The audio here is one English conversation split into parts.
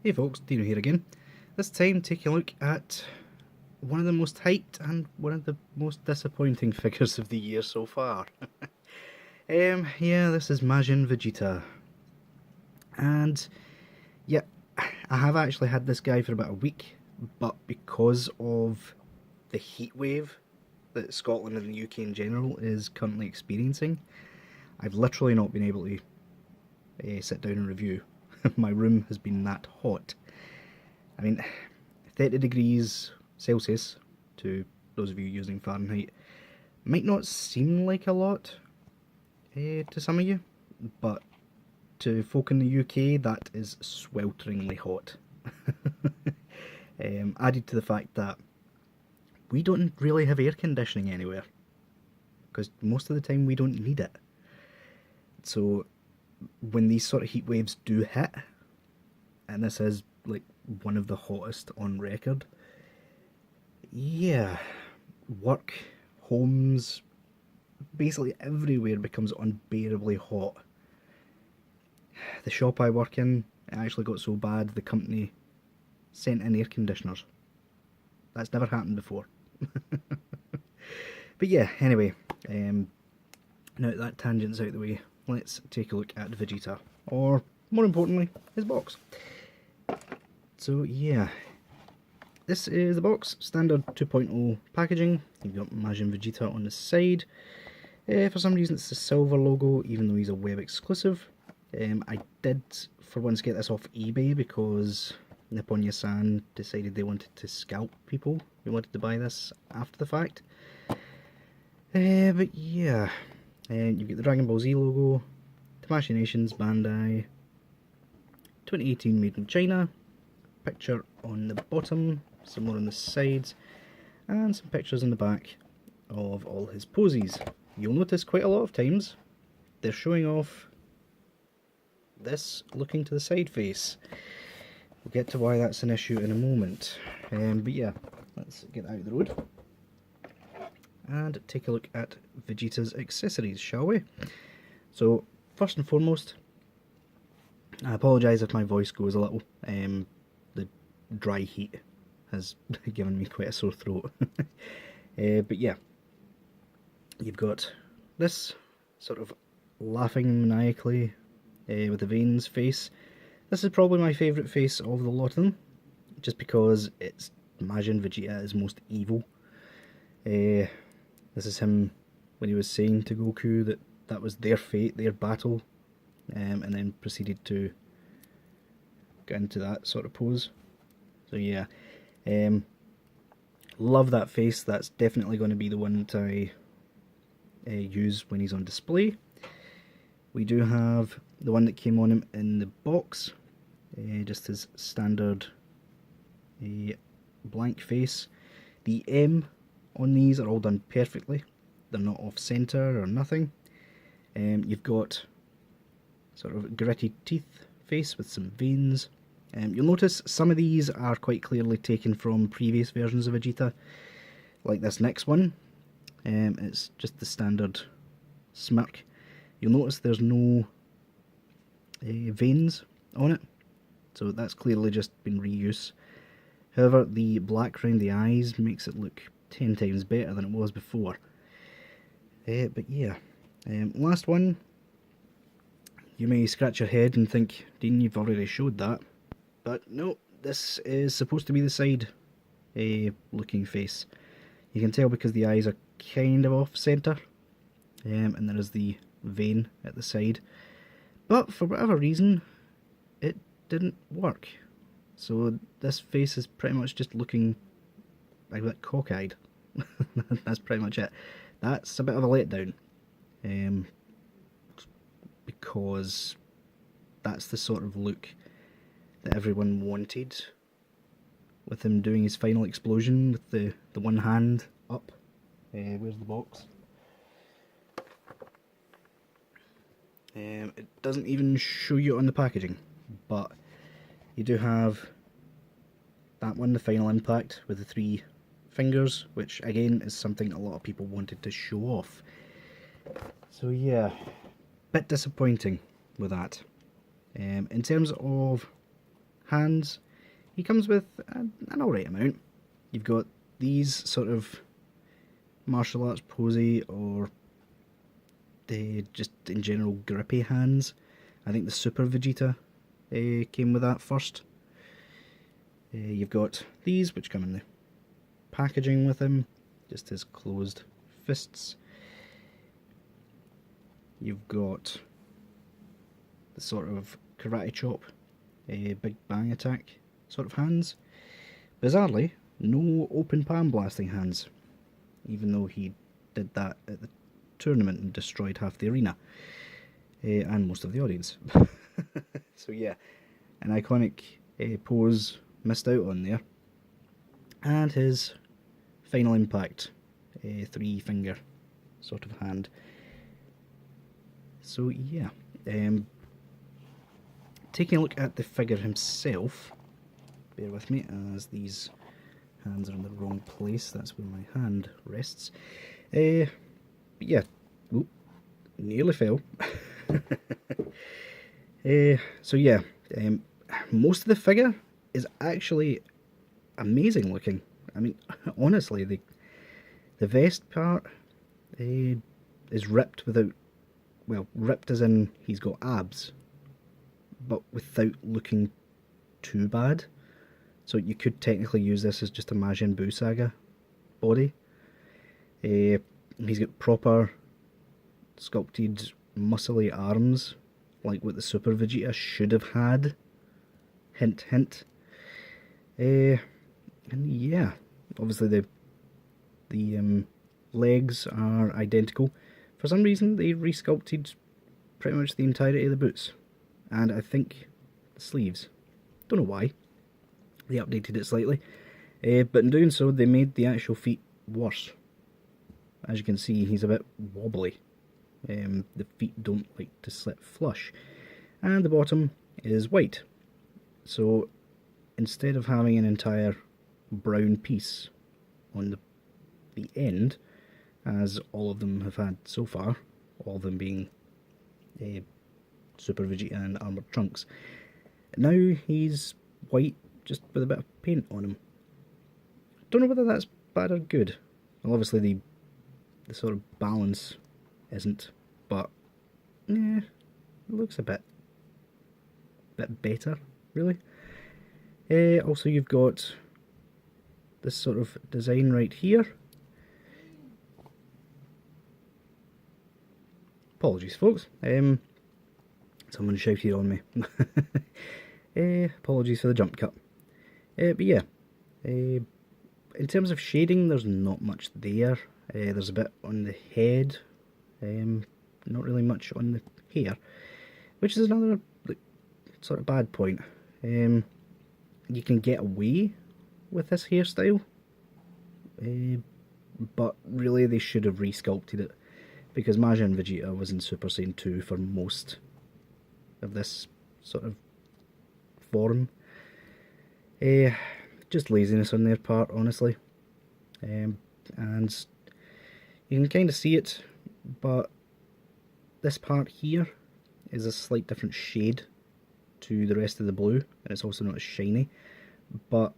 Hey folks, Deano here again. This time taking a look at one of the most hyped and one of the most disappointing figures of the year so far. Yeah, this is Majin Vegeta. And yeah, I have actually had this guy for about a week, but because of the heat wave that Scotland and the UK in general is currently experiencing, I've literally not been able to sit down and review. My room has been that hot. I mean, 30 degrees Celsius, to those of you using Fahrenheit, might not seem like a lot to some of you, but to folk in the UK that is swelteringly hot. Added to the fact that we don't really have air conditioning anywhere, because most of the time we don't need it. So when these sort of heat waves do hit, and this is like one of the hottest on record, yeah, work, homes, basically everywhere becomes unbearably hot. The shop I work in, it actually got so bad the company sent in air conditioners. That's never happened before. But yeah, anyway, now that tangent's out the way, let's take a look at Vegeta, or more importantly, his box. So yeah, this is the box, standard 2.0 packaging. You've got Majin Vegeta on the side. For some reason it's the silver logo, even though he's a web exclusive. I did for once get this off eBay because Nipponya-san decided they wanted to scalp people who wanted to buy this after the fact. But yeah, you've got the Dragon Ball Z logo, Tamashii Nations, Bandai, 2018 made in China, picture on the bottom, some more on the sides, and some pictures in the back of all his poses. You'll notice quite a lot of times they're showing off this looking to the side face. We'll get to why that's an issue in a moment. But yeah, let's get out of the road and take a look at Vegeta's accessories, shall we? So, first and foremost, I apologise if my voice goes a little. The dry heat has given me quite a sore throat. But yeah, you've got this sort of laughing maniacally with the veins face. This is probably my favourite face of the lot of them, just because it's Majin Vegeta at his most evil. This is him when he was saying to Goku that that was their fate, their battle, and then proceeded to get into that sort of pose. So yeah, love that face. That's definitely going to be the one that I use when he's on display. We do have the one that came on him in the box, just his standard blank face. The M on these are all done perfectly. They're not off centre or nothing. You've got sort of gritty teeth face with some veins. You'll notice some of these are quite clearly taken from previous versions of Vegeta, like this next one. It's just the standard smirk. You'll notice there's no veins on it, so that's clearly just been reuse. However, the black around the eyes makes it look 10 times better than it was before. But yeah, last one. You may scratch your head and think, Dean, you've already showed that. But no, this is supposed to be the side looking face. You can tell because the eyes are kind of off centre, and there is the vein at the side. But for whatever reason, it didn't work. So this face is pretty much just looking like that cockeyed. That's pretty much it. That's a bit of a letdown, because that's the sort of look that everyone wanted, with him doing his final explosion with the one hand up. Where's the box? It doesn't even show you on the packaging, but you do have that one, the final impact with the 3 fingers, which again is something a lot of people wanted to show off. So yeah, bit disappointing with that. In terms of hands, he comes with an alright amount. You've got these sort of martial arts posy or just in general grippy hands. I think the Super Vegeta came with that first. You've got these which come in the packaging with him, just his closed fists. You've got the sort of karate chop, big bang attack sort of hands. Bizarrely, no open palm blasting hands, even though he did that at the tournament and destroyed half the arena, and most of the audience. So yeah, an iconic pose missed out on there. And his final impact, 3-finger sort of hand. So yeah, taking a look at the figure himself, bear with me as these hands are in the wrong place, that's where my hand rests. But yeah, whoop, nearly fell. So yeah, most of the figure is actually amazing looking. I mean, honestly, the vest part is ripped without, well, ripped as in he's got abs, but without looking too bad. So you could technically use this as just a Majin Buu Saga body. He's got proper sculpted muscly arms, like what the Super Vegeta should have had. Hint, hint. And yeah, obviously the legs are identical. For some reason they resculpted pretty much the entirety of the boots, and I think the sleeves. Don't know why. They updated it slightly, but in doing so they made the actual feet worse. As you can see, he's a bit wobbly. The feet don't like to sit flush, and the bottom is white. So instead of having an entire brown piece on the end, as all of them have had so far, all of them being Super Vegeta and Armoured Trunks, now he's white just with a bit of paint on him. Don't know whether that's bad or good. Well, obviously the sort of balance isn't, but it looks a bit better, really. Also, you've got this sort of design right here. Apologies, folks. Someone shouted on me. Apologies for the jump cut. But yeah, in terms of shading, there's not much there. There's a bit on the head, not really much on the hair, which is another sort of bad point. You can get away with this hairstyle, but really they should have resculpted it, because Majin Vegeta was in Super Saiyan 2 for most of this sort of form. Just laziness on their part, honestly. And you can kind of see it, but this part here is a slight different shade to the rest of the blue, and it's also not as shiny, but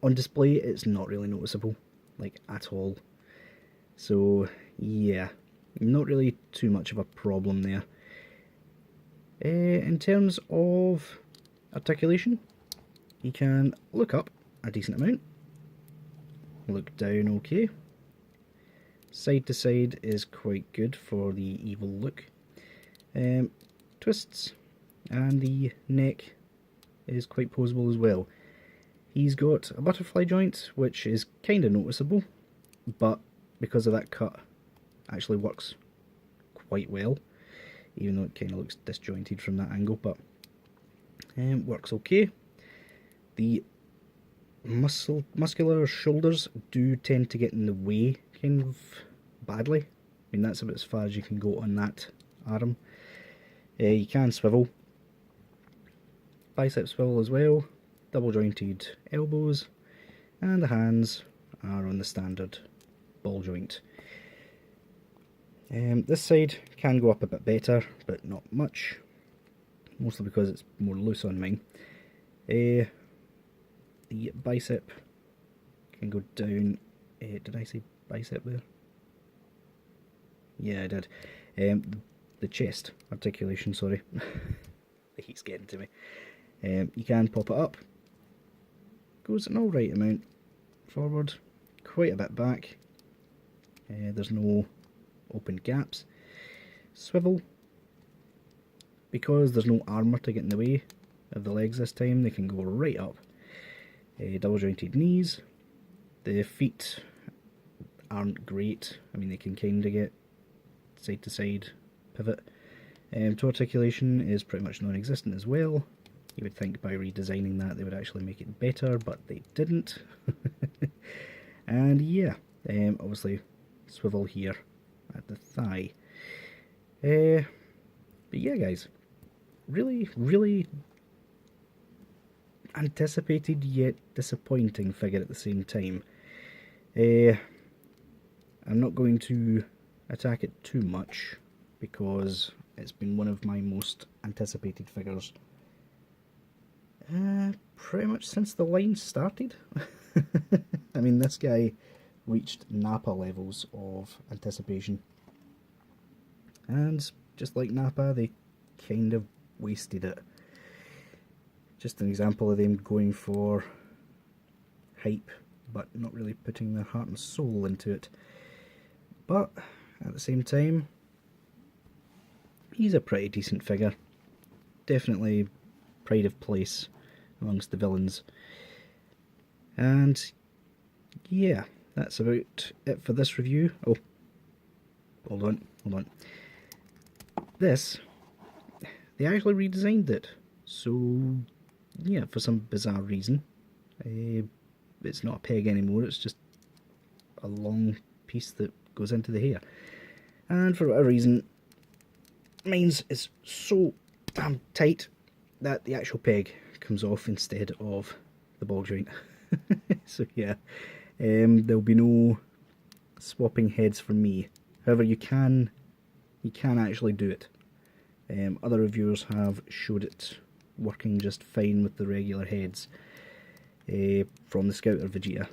on display it's not really noticeable, like at all. So yeah, not really too much of a problem there. In terms of articulation, you can look up a decent amount, look down okay. Side to side is quite good for the evil look. Twists, and the neck is quite poseable as well. He's got a butterfly joint, which is kind of noticeable, but because of that cut, actually works quite well, even though it kind of looks disjointed from that angle, but works okay. The muscular shoulders do tend to get in the way kind of badly. I mean, that's about as far as you can go on that arm. You can swivel. Bicep swivel as well. Double jointed elbows. And the hands are on the standard ball joint. This side can go up a bit better, but not much. Mostly because it's more loose on mine. The bicep can go down. Did I say bicep there? Yeah, I did. The chest articulation, sorry. The heat's getting to me. You can pop it up. Goes an alright amount forward, quite a bit back. There's no open gaps. Swivel. Because there's no armour to get in the way of the legs this time, they can go right up. Double jointed knees. The feet aren't great. I mean, they can kind of get side to side pivot. Toe articulation is pretty much non-existent as well. You would think by redesigning that they would actually make it better, but they didn't. And yeah, obviously swivel here at the thigh. But yeah, guys, really anticipated yet disappointing figure at the same time. I'm not going to attack it too much because it's been one of my most anticipated figures pretty much since the line started. I mean, this guy reached Nappa levels of anticipation, and just like Nappa, they kind of wasted it. Just an example of them going for hype but not really putting their heart and soul into it. But at the same time, he's a pretty decent figure. Definitely pride of place amongst the villains. And yeah, that's about it for this review. Oh, hold on. This, they actually redesigned it. So yeah, for some bizarre reason, it's not a peg anymore, it's just a long piece that goes into the hair. And for whatever reason, mine's is so damn tight that the actual peg comes off instead of the ball joint. So yeah, there'll be no swapping heads from me. However, you can actually do it. Other reviewers have showed it working just fine with the regular heads from the Scouter Vegeta.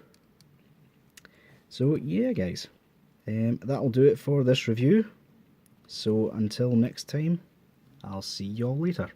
So yeah, guys, that'll do it for this review. So until next time, I'll see y'all later.